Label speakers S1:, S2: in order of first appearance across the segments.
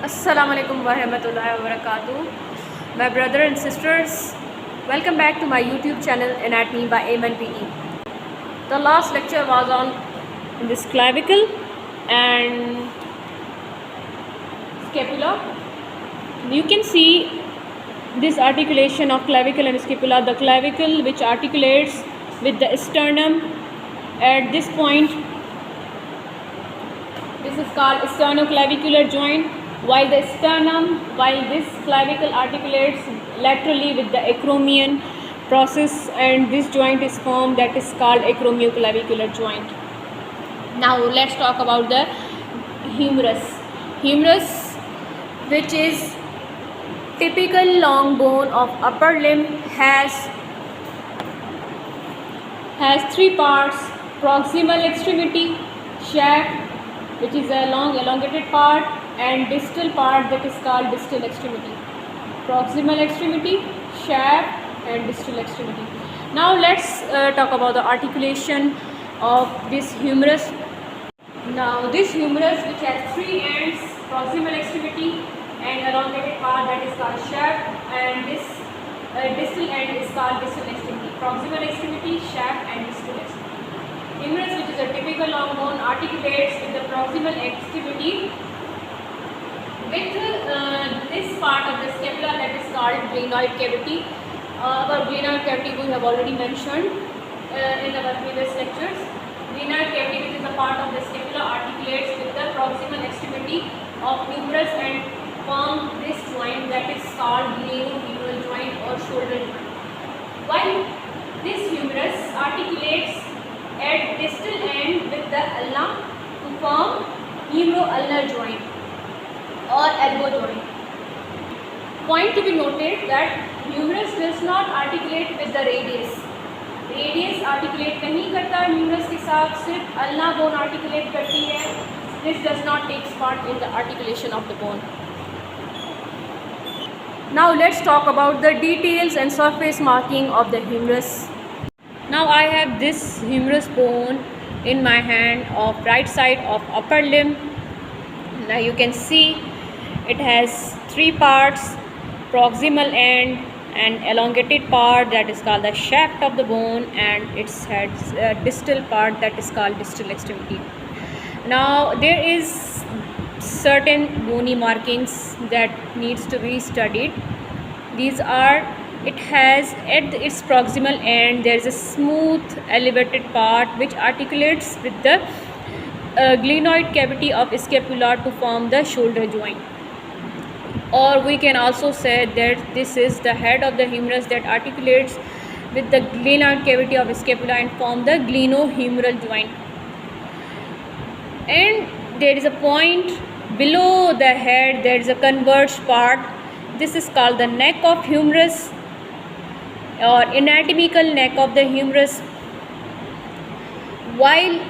S1: Assalamualaikum warahmatullahi wabarakatuh. My brother and sisters, welcome back to my YouTube channel Anatomy by Ayman PE. The last lecture was on this clavicle and scapula. You can see this articulation of clavicle and scapula. The clavicle which articulates with the sternum at this point. This is called sternoclavicular joint. While this clavicle articulates laterally with the acromion process, and this joint is formed, that is called acromioclavicular joint. Now let's talk about the humerus. Humerus, which is typical long bone of upper limb, has three parts: proximal extremity, shaft, which is a long elongated part, and distal part, that is called distal extremity. Proximal extremity, shaft, and distal extremity. Now let's talk about the articulation of this humerus. Now this humerus, which has three ends: proximal extremity and elongated part, that is called shaft, and this distal end is called distal extremity. Proximal extremity, shaft, and distal extremity. Humerus, which is a typical long bone, articulates with the proximal extremity with this part of the scapula, that is called glenoid cavity. About glenoid cavity we have already mentioned in our previous lectures. Glenoid cavity, which is a part of the scapula, articulates with the proximal extremity of humerus and form this joint, that is called glenohumeral joint or shoulder joint. While this humerus articulates at distal end with the ulna to form humeroulnar joint or elbow joint. Point to be noted that humerus does not articulate with the radius. Radius articulate नहीं करता है humerus के साथ, सिर्फ ulna bone articulate करती है. This does not take part in the articulation of the bone. Now let's talk about the details and surface marking of the humerus. Now I have this humerus bone in my hand of right side of upper limb. Now you can see it has three parts: proximal end, and elongated part, that is called the shaft of the bone, and it has a distal part, that is called distal extremity. Now there is certain bony markings that needs to be studied. These are: it has at its proximal end there is a smooth elevated part which articulates with the glenoid cavity of scapula to form the shoulder joint. Or we can also say that this is the head of the humerus that articulates with the glenoid cavity of scapula and form the glenohumeral joint. And there is a point below the head, there is a converged part. This is called the neck of humerus or anatomical neck of the humerus. While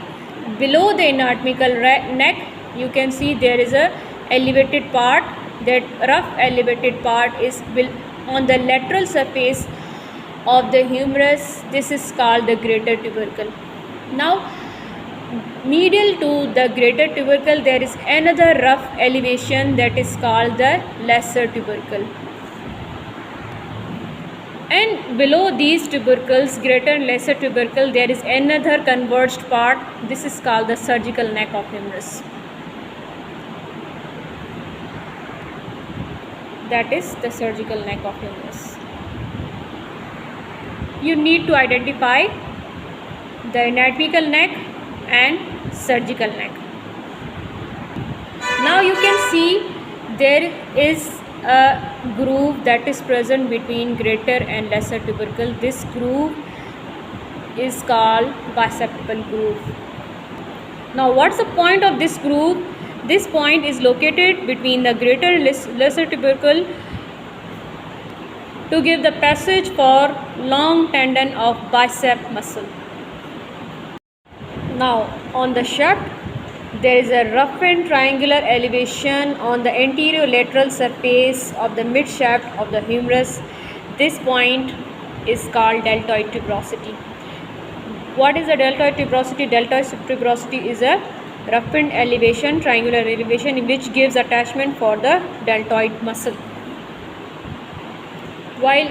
S1: below the anatomical neck, you can see there is a elevated part. That rough elevated part is on the lateral surface of the humerus. This is called the greater tubercle. Now medial to the greater tubercle there is another rough elevation, that is called the lesser tubercle. And below these tubercles, greater and lesser tubercle, there is another converged part. This is called the surgical neck of humerus. That is the surgical neck of humerus. You need to identify the anatomical neck and surgical neck. Now you can see there is a groove that is present between greater and lesser tubercle. This groove is called bicipital groove. Now what's the point of this groove? This point is located between the greater and lesser tubercle to give the passage for long tendon of bicep muscle. Now on the shaft there is a roughened triangular elevation on the anterior lateral surface of the mid shaft of the humerus. This point is called deltoid tuberosity. What is a deltoid tuberosity? Deltoid tuberosity is a roughened elevation, triangular elevation, which gives attachment for the deltoid muscle. While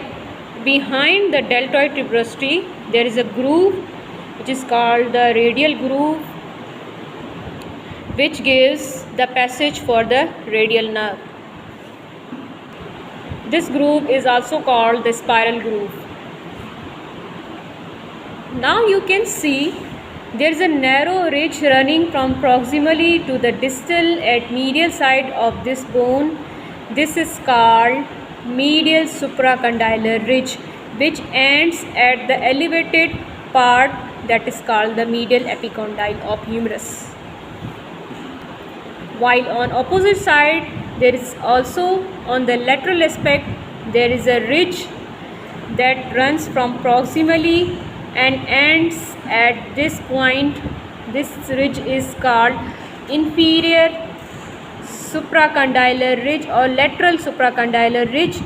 S1: behind the deltoid tuberosity there is a groove which is called the radial groove, which gives the passage for the radial nerve. This groove is also called the spiral groove. Now you can see there is a narrow ridge running from proximally to the distal at medial side of this bone. This is called medial supracondylar ridge, which ends at the elevated part that is called the medial epicondyle of humerus. While on opposite side there is also on the lateral aspect there is a ridge that runs from proximally and ends at this point. This ridge is called inferior supracondylar ridge or lateral supracondylar ridge,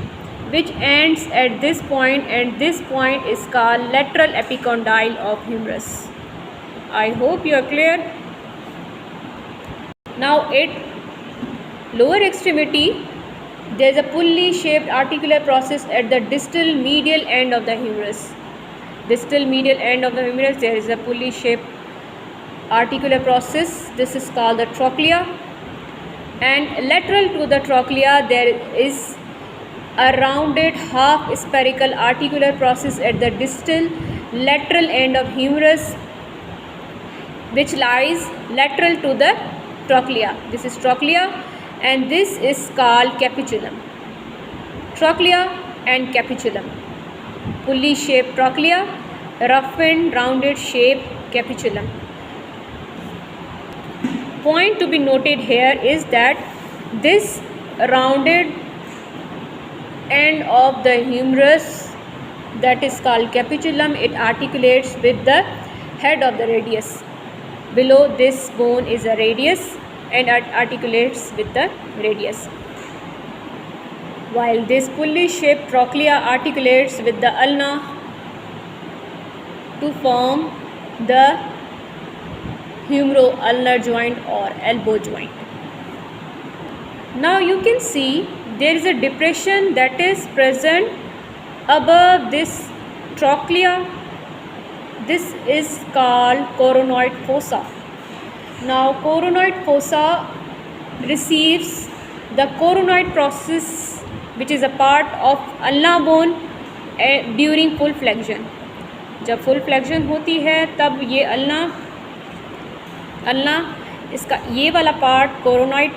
S1: which ends at this point, and this point is called lateral epicondyle of humerus. I hope you are clear. Now at lower extremity there is a pulley shaped articular process at the distal medial end of the humerus. Distal medial end of the humerus there is a pulley shaped articular process. This is called the trochlea, and lateral to the trochlea there is a rounded half spherical articular process at the distal lateral end of humerus, which lies lateral to the trochlea. This is trochlea and this is called capitulum. Trochlea and capitulum. Pulley shaped trochlea, roughened rounded shape capitulum. Point to be noted here is that this rounded end of the humerus that is called capitulum, it articulates with the head of the radius. Below this bone is a radius and it articulates with the radius, while this pulley shaped trochlea articulates with the ulna to form the humero-ulnar joint or elbow joint. Now you can see there is a depression that is present above this trochlea. This is called coronoid fossa. Now coronoid fossa receives the coronoid process, which is a part of ulna bone during full flexion. जब full flexion होती है तब ये ulna इसका ये वाला part coronoid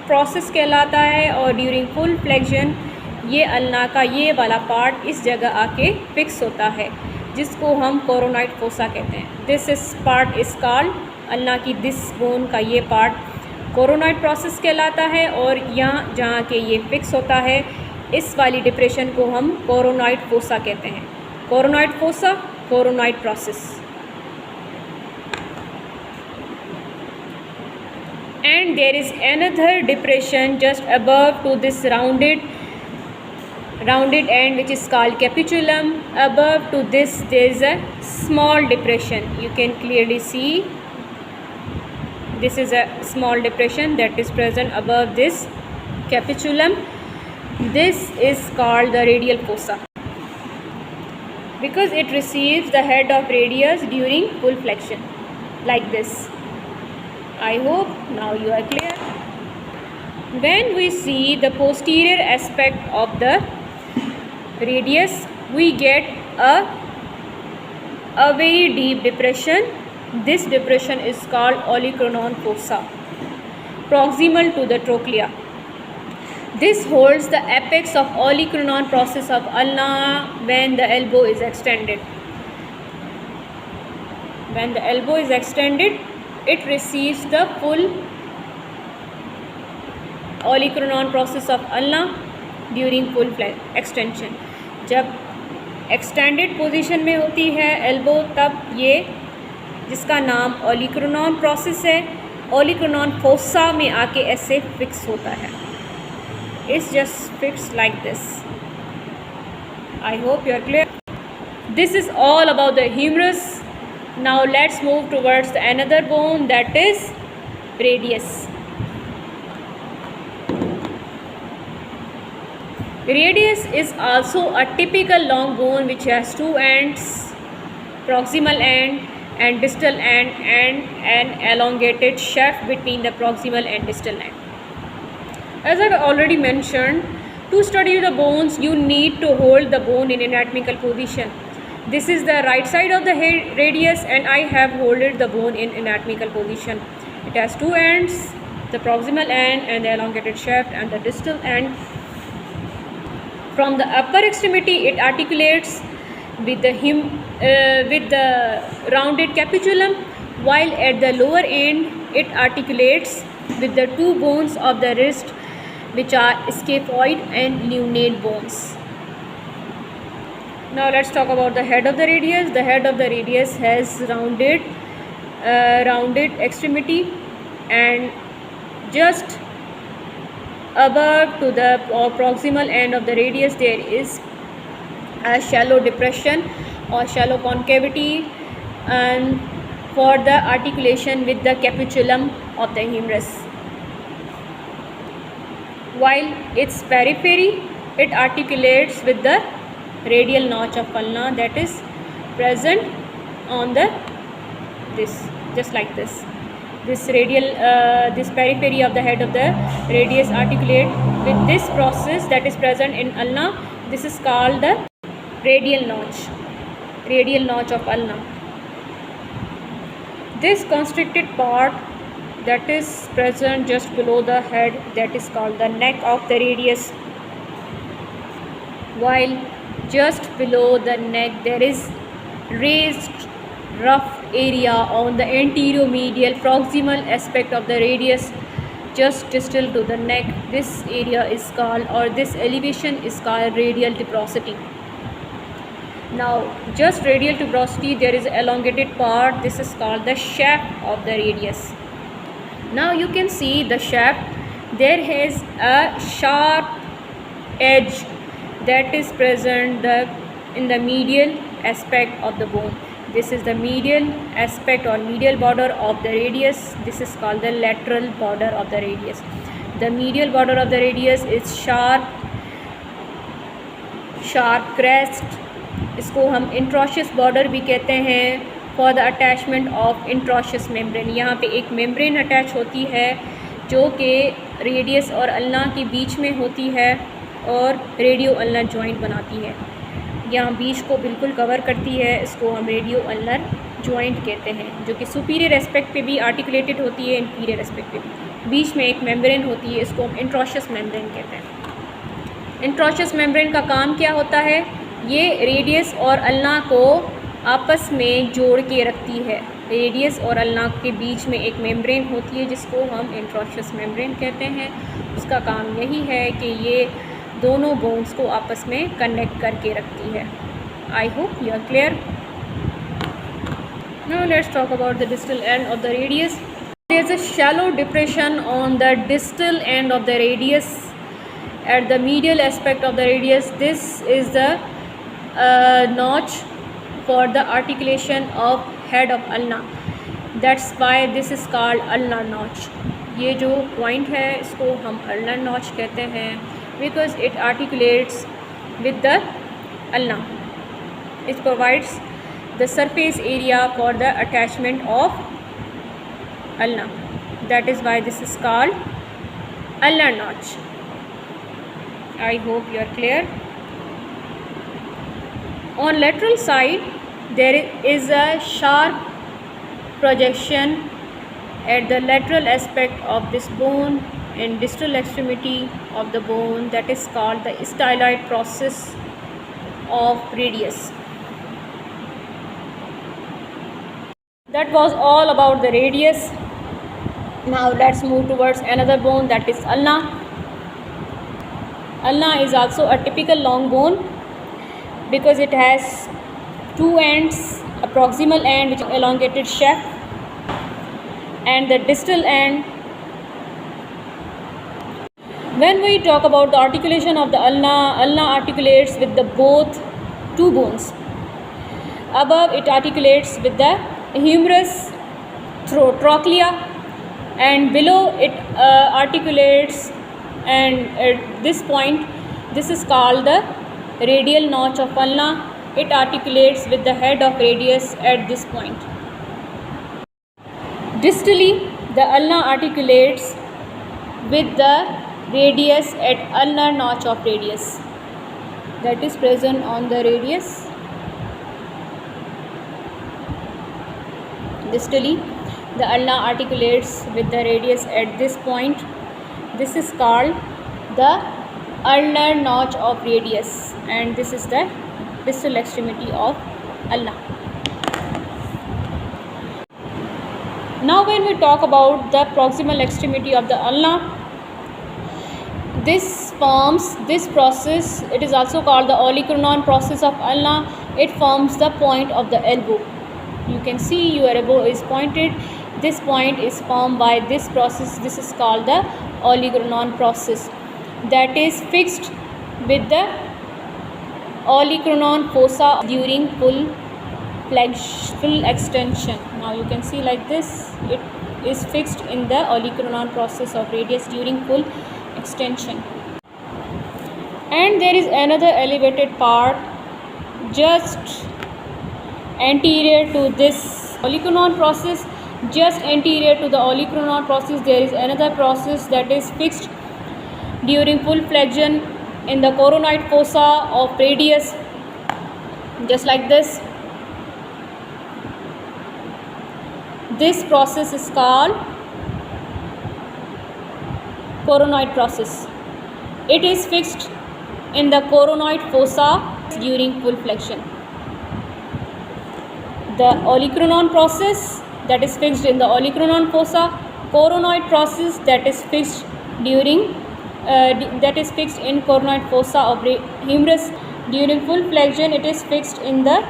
S1: process कहलाता है, और ड्यूरिंग फुल फ्लेक्शन ये अल्ना का ये वाला पार्ट इस जगह आके फिक्स होता है, जिसको हम कोरोनॉइड फोसा कहते हैं. दिस इस पार्ट इज कॉल्ड अल्ना की दिस बोन का ये पार्ट कोरोनॉइड प्रोसेस कहलाता है, और यहाँ जहाँ के ये फिक्स होता है इस वाली डिप्रेशन को हम कोरोनॉइड फोसा कहते हैं. Coronoid fossa, coronoid process. And there is another depression just above to this rounded end, which is called capitulum. Above to this there is a small depression. You can clearly see this is a small depression that is present above this capitulum. This is called the radial fossa because it receives the head of radius during full flexion like this. I hope now you are clear. When we see the posterior aspect of the radius, we get a very deep depression. This depression is called olecranon fossa, proximal to the trochlea. This holds the apex of olecranon process of ulna when the elbow is extended. When the elbow is extended, it receives the full olecranon process of ulna during full extension. जब extended position में होती है elbow, तब ये जिसका नाम olecranon process है, olecranon fossa में आके ऐसे fix होता है. It's just fixed like this. I hope you are clear. This is all about the humerus. Now let's move towards another bone, that is radius. Radius is also a typical long bone which has two ends, proximal end and distal end, and an elongated shaft between the proximal and distal end. As I already mentioned, to study the bones you need to hold the bone in anatomical position. This is the right side of the radius and I have holded the bone in anatomical position. It has two ends, the proximal end and the elongated shaft, and the distal end. From the upper extremity it articulates with the rounded capitulum, while at the lower end it articulates with the two bones of the wrist, which are scaphoid and lunate bones. Now let's talk about the head of the radius. The head of the radius has rounded extremity, and just above to the proximal end of the radius there is a shallow depression or shallow concavity, and for the articulation with the capitulum of the humerus. While its periphery it articulates with the radial notch of ulna that is present on the just like this. This periphery of the head of the radius articulate with this process that is present in ulna. This is called the radial notch of ulna. This constricted part that is present just below the head, that is called the neck of the radius, while just below the neck there is raised rough area on the anterior medial proximal aspect of the radius just distal to the neck. This area is called, or this elevation is called, radial tuberosity. Now just radial tuberosity there is elongated part, this is called the shaft of the radius. Now you can see the shaft, there is a sharp edge that is present in the medial aspect of the bone. This is the medial aspect or medial border of the radius. This is called the lateral border of the radius. The medial border of the radius is sharp crest. इसको हम interosseous border भी कहते हैं, for the attachment of interosseous membrane. यहाँ पे एक membrane attach होती है जो कि रेडियस और अल्ना के बीच में होती है और रेडियो अल्नर जॉइंट बनाती है. यहाँ बीच को बिल्कुल कवर करती है, इसको हम रेडियो अल्नर जॉइंट कहते हैं, जो कि सुपीरियर एस्पेक्ट पे भी आर्टिकुलेटेड होती है, इंफीरियर एस्पेक्ट पे भी. बीच में एक मेम्ब्रेन होती है, इसको हम इंट्रोशियस मेम्ब्रेन कहते हैं. इंट्रोशियस मेम्ब्रेन का काम क्या होता है? ये रेडियस और अल्ना को आपस में जोड़ के रखती है. रेडियस और अल्ना के बीच में एक मेम्ब्रेन होती है जिसको हम इंट्रोशियस मेम्ब्रेन कहते हैं. उसका काम यही है कि ये दोनों बोन्स को आपस में कनेक्ट करके रखती है. I hope you are clear. Now let's talk about the distal end of the radius. There is a shallow depression on the distal end of the radius at the medial aspect of the radius. This is the notch for the articulation of head of ulna. That's why this is called ulnar notch. ये जो point है इसको हम ulnar notch कहते हैं because it articulates with the ulna. It provides the surface area for the attachment of ulna. That is why this is called ulnar notch. I hope you are clear. On lateral side there is a sharp projection at the lateral aspect of this bone in distal extremity of the bone, that is called the styloid process of radius. That was all about the radius. Now let's move towards another bone, that is ulna. Ulna is also a typical long bone because it has two ends, a proximal end which is elongated shaft and the distal end. When we talk about the articulation of the ulna articulates with the both two bones. Above it articulates with the humerus trochlea, and below it articulates, and at this point, this is called the radial notch of ulna. It articulates with the head of radius at this point. Distally, the ulna articulates with the radius at ulnar notch of radius, that is present on the radius. Distally, the ulna articulates with the radius at this point. This is called the ulnar notch of radius, and this is the distal extremity of ulna. Now when we talk about the proximal extremity of the ulna, this process, it is also called the olecranon process of ulna. It forms the point of the elbow. You can see your elbow is pointed. This point is formed by this process. This is called the olecranon process, that is fixed with the olecranon fossa during full extension. Now you can see like this, it is fixed in the olecranon process of radius during full extension. And there is another elevated part just anterior to this olecranon process. Just anterior to the olecranon process, there is another process that is fixed during full flexion in the coronoid fossa of radius, just like this. This process is called coronoid process. It is fixed in the coronoid fossa during full flexion. The olecranon process that is fixed in the olecranon fossa, coronoid process that is fixed during in coronoid fossa of humerus during full flexion. It is fixed in the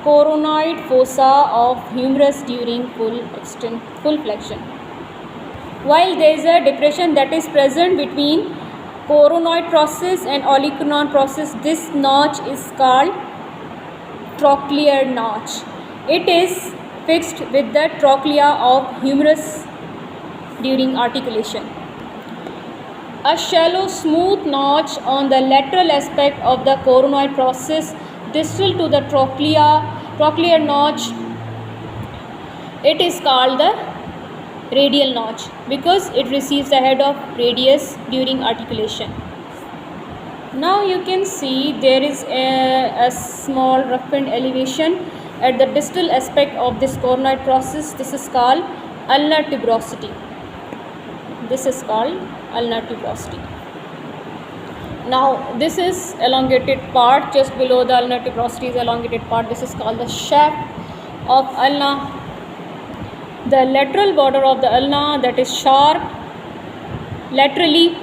S1: coronoid fossa of humerus during full flexion. While there is a depression that is present between coronoid process and olecranon process, this notch is called trochlear notch. It is fixed with the trochlea of humerus during articulation. A shallow smooth notch on the lateral aspect of the coronoid process distal to the trochlear notch, it is called the radial notch because it receives the head of radius during articulation. Now you can see there is a small roughened elevation at the distal aspect of this coronoid process. This is called ulnar tuberosity. This is called ulnar tuberosity. Now this is elongated part just below the ulnar tuberosity is elongated part. This is called the shaft of ulna. The lateral border of the ulna, that is sharp laterally.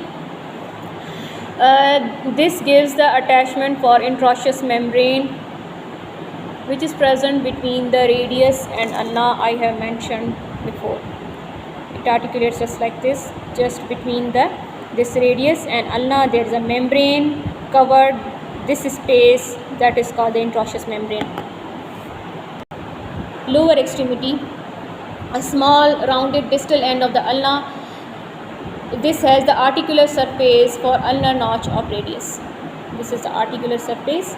S1: This gives the attachment for interosseous membrane which is present between the radius and ulna. I have mentioned before. It articulates just like this, just between this radius and ulna there is a membrane covered this space, that is called the interosseous membrane. Lower extremity, a small rounded distal end of the ulna. This has the articular surface for ulnar notch of radius. This is the articular surface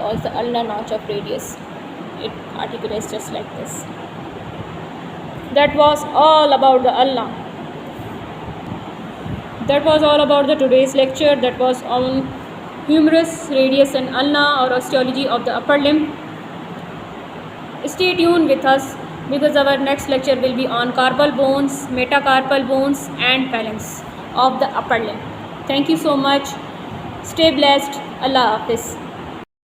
S1: or the ulnar notch of radius. It articulates just like this. That was all about the ulna. That was all about the today's lecture. That was on humerus, radius and ulna, or osteology of the upper limb. Stay tuned with us because our next lecture will be on carpal bones, metacarpal bones and phalanx of the upper limb. Thank you so much. Stay blessed. Allah Hafiz.